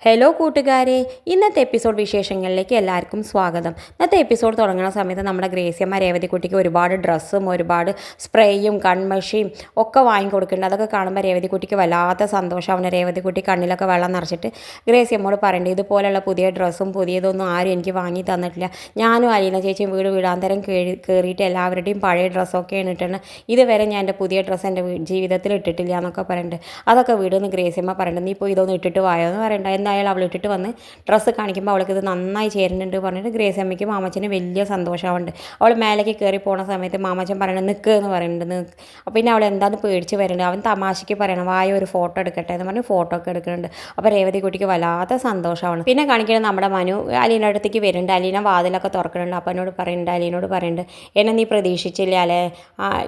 Hello കൂട്ടുകാരെ, ഇന്നത്തെ episode വിശേഷങ്ങളിലേക്ക് എല്ലാവർക്കും സ്വാഗതം. ഇന്നത്തെ എപ്പിസോഡ് തുടങ്ങുന്ന സമയത്ത് നമ്മുടെ ഗ്രേസിയമ്മ രേവതിക്കുട്ടിക്ക് ഒരുപാട് ഡ്രസ്സും ഒരുപാട് സ്പ്രേയും കൺമഷിയും ഒക്കെ വാങ്ങിക്കൊടുക്കുന്നുണ്ട്. അതൊക്കെ കാണുമ്പോൾ രേവതിക്കുട്ടിക്ക് വല്ലാത്ത സന്തോഷമാണ്. രേവതിക്കുട്ടി കണ്ണിലൊക്കെ വെള്ളം നിറച്ചിട്ട് ഗ്രേസിയമ്മോട് പറയേണ്ടത് ഇതുപോലെയുള്ള പുതിയ ഡ്രസ്സും പുതിയതൊന്നും ആരും എനിക്ക് വാങ്ങി തന്നിട്ടില്ല. ഞാനും അലീന ചേച്ചിയും വീടാന്തരം കയറിയിട്ട് എല്ലാവരുടെയും പഴയ ഡ്രസ്സൊക്കെയാണ് ഇട്ടിട്ടുണ്ട്. ഇതുവരെ ഞാൻ എൻ്റെ പുതിയ ഡ്രസ്സ് എൻ്റെ ജീവിതത്തിൽ ഇട്ടിട്ടില്ല എന്നൊക്കെ പറയുന്നുണ്ട്. അതൊക്കെ വീടെന്ന് ഗ്രേസിയമ്മ പറയുന്നുണ്ട്. നീ ഇപ്പോൾ ഇതൊന്നും ഇട്ടിട്ട് വായോ എന്ന് പറയണ്ട. എന്തായാലും അവൾ ഇട്ടിട്ട് വന്ന് ഡ്രസ്സ് കാണിക്കുമ്പോൾ അവൾക്ക് ഇത് നന്നായി ചേരുന്നുണ്ട് പറഞ്ഞിട്ട് ഗ്രേസിയമ്മയ്ക്ക് മാമച്ചന് വലിയ സന്തോഷമുണ്ട്. അവൾ മേലേക്ക് കയറി പോണ സമയത്ത് മാമച്ചൻ പറയണം നിൽക്കുക എന്ന് പറയുന്നുണ്ട്. അപ്പോൾ പിന്നെ അവൾ എന്താണെന്ന് പേടിച്ച് വരുന്നുണ്ട്. അവൻ തമാശയ്ക്ക് പറയണം വായ ഒരു ഫോട്ടോ എടുക്കട്ടെ എന്ന് പറഞ്ഞ് ഫോട്ടോ ഒക്കെ എടുക്കുന്നുണ്ട്. അപ്പോൾ രേവതി കുട്ടിക്ക് വല്ലാത്ത സന്തോഷമാണ്. പിന്നെ കാണിക്കുന്നത് നമ്മുടെ മനു അലീനയുടെ അടുത്തേക്ക് വരുന്നുണ്ട്. അലീന വാതിലൊക്കെ തുറക്കുന്നുണ്ട്. അപ്പോൾ എന്നോട് പറയുന്നുണ്ട്, അലീനോട് പറയുന്നുണ്ട്, എന്നെ നീ പ്രതീക്ഷിച്ചില്ല അല്ലേ?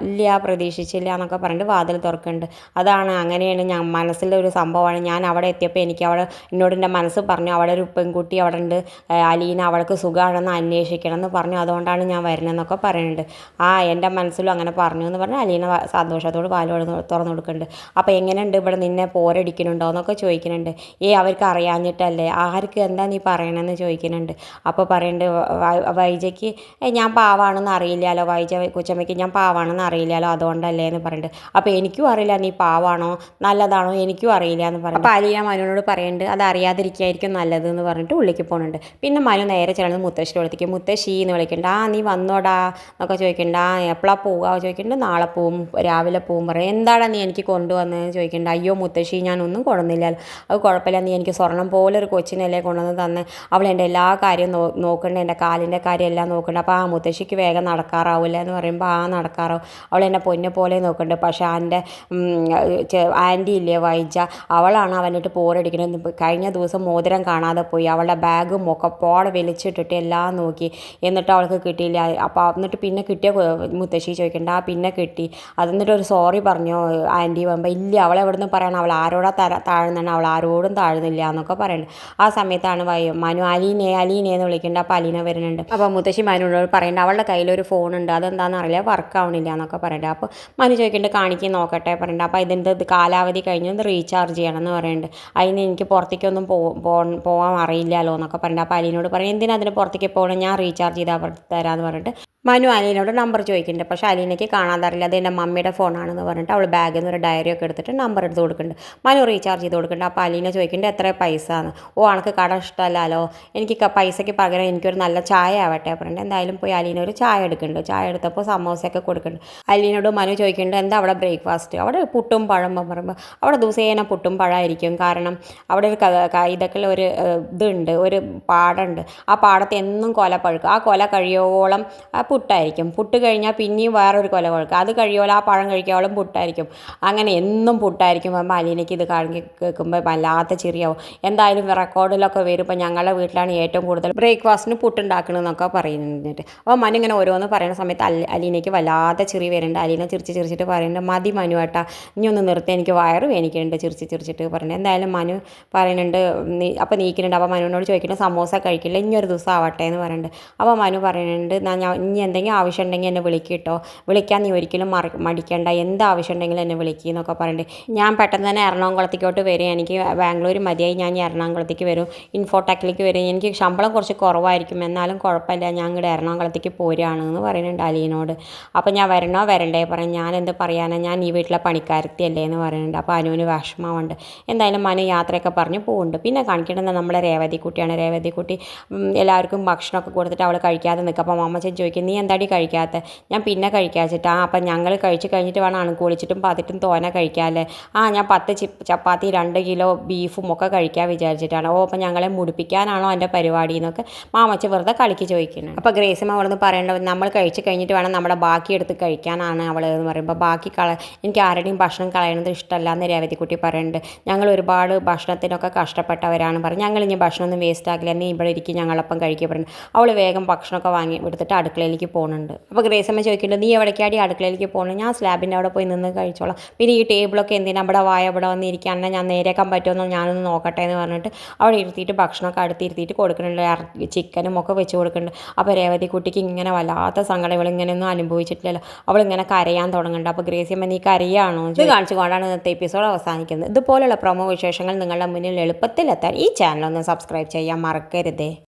ഇല്ല പ്രതീക്ഷിച്ചില്ല എന്നൊക്കെ പറഞ്ഞിട്ട് വാതിൽ തുറക്കുന്നുണ്ട്. അതാണ് അങ്ങനെയാണ് ഞാൻ മനസ്സിലെ ഒരു സംഭവമാണ്. ഞാൻ അവിടെ എത്തിയപ്പോൾ എനിക്ക് അവിടെ എന്നോട് എൻ്റെ മനസ്സ് പറഞ്ഞു അവിടെ ഒരു പെൺകുട്ടി അവിടെ ഉണ്ട്, അലീന, അവൾക്ക് സുഖമാണെന്ന് അന്വേഷിക്കണം എന്ന് പറഞ്ഞു, അതുകൊണ്ടാണ് ഞാൻ വരുന്നതെന്നൊക്കെ പറയുന്നുണ്ട്. എൻ്റെ മനസ്സിലും അങ്ങനെ പറഞ്ഞു എന്ന് പറഞ്ഞാൽ അലീന സന്തോഷത്തോട് പാലോട് തുറന്നു കൊടുക്കുന്നുണ്ട്. അപ്പോൾ എങ്ങനെയുണ്ട് ഇവിടെ നിന്നെ പോരടിക്കുന്നുണ്ടോ എന്നൊക്കെ ചോദിക്കുന്നുണ്ട്. അവർക്ക് അറിയാഞ്ഞിട്ടല്ലേ, ആർക്ക് എന്താ നീ പറയണമെന്ന് ചോദിക്കുന്നുണ്ട്. അപ്പോൾ പറയുന്നുണ്ട് വൈജയ്ക്ക് ഞാൻ പാവാണെന്ന് അറിയില്ലല്ലോ, വൈജ കൊച്ചമ്മയ്ക്ക് ഞാൻ പാവാണെന്ന് അറിയില്ലല്ലോ അതുകൊണ്ടല്ലേ എന്ന് പറയുന്നുണ്ട്. അപ്പോൾ എനിക്കും അറിയില്ല നീ പാവാണോ നല്ലതാണോ എനിക്കും അറിയില്ല എന്ന് പറയും. അപ്പോൾ അലീന മനുവിനോട് പറയുന്നുണ്ട് അത് അറിയാതിരിക്കുകയായിരിക്കും നല്ലത് എന്ന് പറഞ്ഞിട്ട് ഉള്ളിലേക്ക് പോകുന്നുണ്ട്. പിന്നെ മനു നേരെ ചെല്ലുന്നത് മുത്തശ്ശിയുടെ അടുത്തേക്ക്. മുത്തശ്ശി എന്ന് വിളിക്കുന്നുണ്ട്. നീ വന്നോടാ എന്നൊക്കെ ചോദിക്കുന്നുണ്ട്. എപ്പോഴാണ് പോവുക ചോദിക്കുന്നുണ്ട്. നാളെ പോവും, രാവിലെ പോവും പറയും. എന്താടാ നീ എനിക്ക് കൊണ്ടുവന്നതെന്ന് ചോദിക്കുന്നുണ്ട്. അയ്യോ മുത്തശ്ശി ഞാനൊന്നും കൊണ്ടുവന്നില്ല, അത് കുഴപ്പമില്ല, നീ എനിക്ക് സ്വർണം പോലെ ഒരു കൊച്ചിനല്ലേ കൊണ്ടുവന്ന് തന്നെ, അവൾ എൻ്റെ എല്ലാ കാര്യവും നോക്കുന്നുണ്ട്, എൻ്റെ കാലിൻ്റെ കാര്യം എല്ലാം നോക്കുന്നുണ്ട്. അപ്പോൾ മുത്തശ്ശിക്ക് വേഗം നടക്കാറാവില്ല എന്ന് പറയുമ്പോൾ നടക്കാറാവും. അവൾ എന്നെ പൊന്നെ പോലെ നോക്കുന്നുണ്ട്. പക്ഷേ എൻ്റെ ആൻറ്റി ഇല്ലേ വൈജ, അവളാണ് അവനിട്ട് പോരടിക്കുന്നത്. കഴിഞ്ഞ ദിവസം മോതിരം കാണാതെ പോയി, അവളുടെ ബാഗും ഒക്കെ പോടെ വലിച്ചിട്ടിട്ട് എല്ലാം നോക്കി, എന്നിട്ട് അവൾക്ക് കിട്ടിയില്ല. അപ്പോൾ എന്നിട്ട് പിന്നെ കിട്ടിയ മുത്തശ്ശി ചോദിക്കണ്ട പിന്നെ കിട്ടി അതെന്നിട്ട് ഒരു സോറി പറഞ്ഞോ ആൻറ്റി പറയുമ്പോൾ ഇല്ല, അവളെവിടുന്ന് പറയണം, അവൾ ആരോടാ താഴ്ന്നാണ്, അവൾ ആരോടും താഴ്ന്നില്ല എന്നൊക്കെ പറയുന്നുണ്ട്. ആ സമയത്താണ് മനു അലീനെ എന്ന് വിളിക്കുന്നുണ്ട്. അപ്പോൾ അലീന വരുന്നുണ്ട്. അപ്പോൾ മുത്തശ്ശി മനുവിനോട് പറയുന്നുണ്ട് അവളുടെ കയ്യിലൊരു ഫോണുണ്ട്, അതെന്താണെന്ന് അറിയില്ല, വർക്ക് ആവണില്ല എന്നൊക്കെ പറയുന്നുണ്ട്. അപ്പോൾ മനു ചോദിക്കുന്നുണ്ട് കാണിക്കാൻ നോക്കട്ടെ പറയുന്നുണ്ട്. അപ്പോൾ ഇതിൻ്റെ കാലാവധി കഴിഞ്ഞ് ഒന്ന് റീചാർജ് ചെയ്യണം എന്ന് പറയുന്നുണ്ട്. അതിന് എനിക്ക് പുറത്തേക്കൊന്നും പോകാൻ അറിയില്ലല്ലോ എന്നൊക്കെ പറഞ്ഞിട്ട്. അപ്പോൾ അലീനോട് പറയും എന്തിനാ അതിന് പുറത്തേക്ക് പോകണം, ഞാൻ റീചാർജ് ചെയ്താൽ തരാമെന്ന് പറഞ്ഞിട്ട് മനു അലീനോട് നമ്പർ ചോദിക്കുന്നുണ്ട്. പക്ഷേ അലീനയ്ക്ക് കാണാതറിയില്ല, അത് എൻ്റെ മമ്മിയുടെ ഫോണാണെന്ന് പറഞ്ഞിട്ട് അവൾ ബാഗിൽ നിന്ന് ഒരു ഡയറി ഒക്കെ എടുത്തിട്ട് നമ്പർ എടുത്ത് കൊടുക്കുന്നുണ്ട്. മനു റീചാർജ് ചെയ്ത് കൊടുക്കുന്നുണ്ട്. അപ്പോൾ അലീന ചോദിക്കുന്നുണ്ട് എത്ര പൈസ എന്ന്. അനക്ക് കട ഇഷ്ടമല്ലല്ലോ, എനിക്ക് പൈസയ്ക്ക് പകരം എനിക്കൊരു നല്ല ചായ ആവട്ടെ പറഞ്ഞിട്ട് എന്തായാലും പോയി അലീന ഒരു ചായ എടുക്കുന്നുണ്ട്. ചായ എടുത്തപ്പോൾ സമോസയൊക്കെ കൊടുക്കുന്നുണ്ട്. അലീനോട് മനു ചോദിക്കുന്നുണ്ട് എന്താ അവിടെ ബ്രേക്ക്ഫാസ്റ്റ്, അവിടെ പുട്ടും പഴം പറയുമ്പോൾ അവിടെ ദിവസേന പുട്ടും പഴമായിരിക്കും. കാരണം അവിടെ ഒരു ഇതൊക്കെ ഒരു ഇതുണ്ട്, ഒരു പാടമുണ്ട്. ആ പാടത്ത് എന്നും കൊല പഴുക്കും. ആ കൊല കഴിയോളം പുട്ടായിരിക്കും. പുട്ട് കഴിഞ്ഞാൽ പിന്നെയും വേറൊരു കൊല പഴുക്കും. അത് കഴിയോളം ആ പഴം കഴിക്കാവോളം പുട്ടായിരിക്കും. അങ്ങനെ എന്നും പുട്ടായിരിക്കും. അപ്പോൾ അലീനയ്ക്ക് ഇത് കേൾക്കുമ്പോൾ വല്ലാത്ത ചിരിയാവും. എന്തായാലും റെക്കോർഡിലൊക്കെ വരുമ്പോൾ ഞങ്ങളുടെ വീട്ടിലാണ് ഏറ്റവും കൂടുതൽ ബ്രേക്ക്ഫാസ്റ്റിന് പുട്ടുണ്ടാക്കണമെന്നൊക്കെ പറയുന്നുണ്ട്. അപ്പോൾ മനു ഇങ്ങനെ ഓരോന്ന് പറയുന്ന സമയത്ത് അലീനയ്ക്ക് വല്ലാത്ത ചിരി വരുന്നുണ്ട്. അലീന ചിരിച്ചിട്ട് പറയുന്നുണ്ട് മതി മനു ഏട്ടാ, ഇനി ഒന്ന് നിർത്തി, എനിക്ക് വയറ് വേനിക്കുന്നുണ്ട് ചിരിച്ചിട്ട് പറയുന്നത്. എന്തായാലും മനു പറയുന്നുണ്ട് അപ്പോൾ നീക്കുന്നുണ്ട്. അപ്പോൾ മനുവിനോട് ചോദിക്കുന്നുണ്ട് സമോസ കഴിക്കില്ല, ഇനിയൊരു ദിവസം ആവട്ടെ എന്ന് പറയുന്നുണ്ട്. അപ്പോൾ മനു പറയുന്നുണ്ട് ഇനി എന്തെങ്കിലും ആവശ്യം ഉണ്ടെങ്കിൽ എന്നെ വിളിക്കിട്ടോ, വിളിക്കാൻ നീ ഒരിക്കലും മടിക്കേണ്ട, എന്ത് ആവശ്യം ഉണ്ടെങ്കിലും എന്നെ വിളിക്കുക എന്നൊക്കെ പറയുന്നുണ്ട്. ഞാൻ പെട്ടെന്ന് തന്നെ എറണാകുളത്തേക്കോട്ട് വരും, എനിക്ക് ബാംഗ്ലൂർ മതിയായി, ഞാൻ എറണാകുളത്തേക്ക് വരും, ഇൻഫോടെക്കിലേക്ക് വരും, എനിക്ക് ശമ്പളം കുറച്ച് കുറവായിരിക്കും എന്നാലും കുഴപ്പമില്ല, ഞാൻ ഇങ്ങോട്ട് എറണാകുളത്തേക്ക് പോരുകയാണെന്ന് പറയുന്നുണ്ട് അലീനോട്. അപ്പോൾ ഞാൻ വരണോ വരണ്ടേ പറയും. ഞാൻ എന്ത് പറയാനാ, ഞാൻ ഈ വീട്ടിലെ പണിക്കാരത്തിയല്ലേ എന്ന് പറയുന്നുണ്ട്. അപ്പോൾ അനുവിന് വിഷമമുണ്ട്. എന്തായാലും മനു യാത്രയൊക്കെ പറഞ്ഞ് പോകുന്നുണ്ട്. പിന്നെ കാണിക്കേണ്ടത് നമ്മളെ രേവതിക്കുട്ടിയാണ്. രേവതിക്കുട്ടി എല്ലാവർക്കും ഭക്ഷണമൊക്കെ കൊടുത്തിട്ട് അവൾ കഴിക്കാതെ നിൽക്കുക. അപ്പോൾ അമ്മച്ചൻ ചോദിക്കും നീ എന്താടി കഴിക്കാത്ത, ഞാൻ പിന്നെ കഴിക്കാച്ചിട്ടാ, അപ്പം ഞങ്ങൾ കഴിച്ച് കഴിഞ്ഞിട്ട് വേണം അണുക്ക് വിളിച്ചിട്ടും പതിട്ടും തോന കഴിക്കാമല്ലേ, ഞാൻ 10 ചപ്പാത്തി 2 കിലോ ബീഫും ഒക്കെ കഴിക്കാൻ വിചാരിച്ചിട്ടാണ്. അപ്പം ഞങ്ങളെ മുടിപ്പിക്കാനാണോ എൻ്റെ പരിപാടി എന്നൊക്കെ മാമച്ച വെറുതെ കളിക്ക് ചോദിക്കുന്നത്. അപ്പോൾ ഗ്രേസിമ അവിടെ നിന്ന് പറയേണ്ടത് നമ്മൾ കഴിച്ച് കഴിഞ്ഞിട്ട് വേണം നമ്മുടെ ബാക്കി എടുത്ത് കഴിക്കാനാണ് അവൾ എന്ന് പറയുമ്പോൾ എനിക്ക് ആരുടെയും ഭക്ഷണം കളയണത് ഇഷ്ടമല്ല എന്ന് രേവതിക്കുട്ടി പറയുന്നുണ്ട്. ഞങ്ങൾ ഒരുപാട് ഭക്ഷണത്തിനൊക്കെ കഷ്ടപ്പെട്ടവരാണ് ഞങ്ങൾ ഇനി ഭക്ഷണമൊന്നും വേസ്റ്റ് ആക്കില്ല, നീ ഇവിടെ ഇരിക്കും ഞങ്ങളൊപ്പം കഴിക്കുക പറയുന്നത്. അവൾ വേഗം ഭക്ഷണമൊക്കെ വാങ്ങി എടുത്തിട്ട് അടുക്കളയിലേക്ക് അടുക്കളയിലേക്ക് പോകുന്നുണ്ട്. അപ്പോൾ ഗ്രേസിയമ്മ ചോദിക്കുന്നുണ്ട്, നീ എവിടേക്കാടി അടുക്കളയിലേക്ക് പോകുന്നത്? ഞാൻ സ്ലാബിൻ്റെ അവിടെ പോയി നിന്ന് കഴിച്ചോളാം. പിന്നെ ഈ ടേബിളൊക്കെ എന്തിനാ ഇവിടെ ഇവിടെ വന്നിരിക്കുക, എന്നാൽ ഞാൻ നേരെയാക്കാൻ പറ്റുമെന്നോ ഞാനൊന്ന് നോക്കട്ടെ എന്ന് പറഞ്ഞിട്ട് അവിടെ ഇരുത്തിയിട്ട് ഭക്ഷണമൊക്കെ അടുത്തിരുത്തിയിട്ട് കൊടുക്കുന്നുണ്ട്. ചിക്കനും ഒക്കെ വെച്ച് കൊടുക്കുന്നുണ്ട്. അപ്പോൾ രേവതി കുട്ടിക്ക് ഇങ്ങനെ വല്ലാത്ത സങ്കടം, ഇവളിങ്ങനെയൊന്നും അനുഭവിച്ചിട്ടില്ലല്ലോ. അവളിങ്ങനെ കരയാൻ തുടങ്ങുന്നുണ്ട്. അപ്പോൾ ഗ്രേസിയമ്മ നീ കരയാണോ ഇത് കാണിച്ചുകൊണ്ടാണ് ഇന്നത്തെ എപ്പിസോഡ് അവസാനിക്കുന്നത്. ഇതുപോലുള്ള പ്രൊമോ വിശേഷങ്ങൾ നിങ്ങളുടെ മുന്നിൽ എളുപ്പത്തിലെത്താൻ ഈ ചാനൽ ഒന്ന് സബ്സ്ക്രൈബ് ചെയ്യാൻ മറക്കരുതേ.